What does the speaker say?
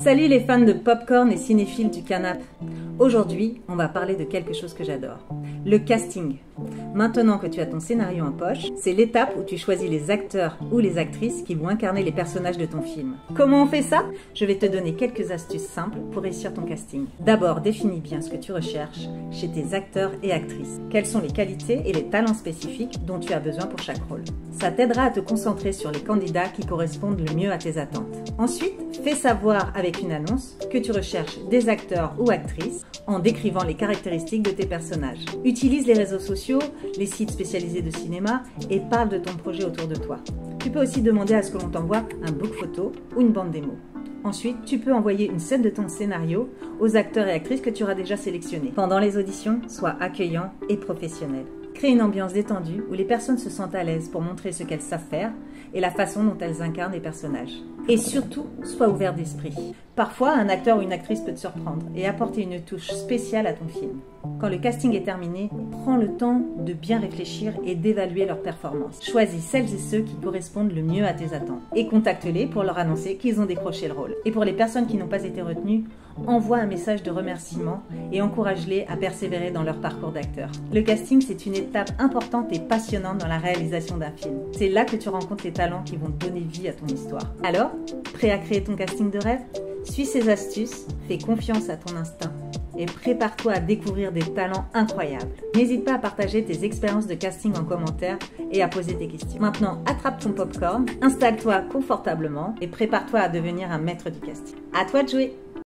Salut les fans de popcorn et cinéphiles du canapé. Aujourd'hui, on va parler de quelque chose que j'adore, le casting. Maintenant que tu as ton scénario en poche, c'est l'étape où tu choisis les acteurs ou les actrices qui vont incarner les personnages de ton film. Comment on fait ça? Je vais te donner quelques astuces simples pour réussir ton casting. D'abord, définis bien ce que tu recherches chez tes acteurs et actrices. Quelles sont les qualités et les talents spécifiques dont tu as besoin pour chaque rôle. Ça t'aidera à te concentrer sur les candidats qui correspondent le mieux à tes attentes. Ensuite, fais savoir avec une annonce que tu recherches des acteurs ou actrices en décrivant les caractéristiques de tes personnages. Utilise les réseaux sociaux, les sites spécialisés de cinéma et parle de ton projet autour de toi. Tu peux aussi demander à ce que l'on t'envoie un book photo ou une bande démo. Ensuite, tu peux envoyer une scène de ton scénario aux acteurs et actrices que tu auras déjà sélectionnés. Pendant les auditions, sois accueillant et professionnel. Crée une ambiance détendue où les personnes se sentent à l'aise pour montrer ce qu'elles savent faire et la façon dont elles incarnent les personnages. Et surtout, sois ouvert d'esprit. Parfois, un acteur ou une actrice peut te surprendre et apporter une touche spéciale à ton film. Quand le casting est terminé, prends le temps de bien réfléchir et d'évaluer leur performance. Choisis celles et ceux qui correspondent le mieux à tes attentes et contacte-les pour leur annoncer qu'ils ont décroché le rôle. Et pour les personnes qui n'ont pas été retenues, envoie un message de remerciement et encourage-les à persévérer dans leur parcours d'acteur. Le casting, c'est une étape importante et passionnante dans la réalisation d'un film. C'est là que tu rencontres les talents qui vont donner vie à ton histoire. Alors, prêt à créer ton casting de rêve? Suis ces astuces, fais confiance à ton instinct et prépare-toi à découvrir des talents incroyables. N'hésite pas à partager tes expériences de casting en commentaire et à poser tes questions. Maintenant, attrape ton popcorn, installe-toi confortablement et prépare-toi à devenir un maître du casting. À toi de jouer!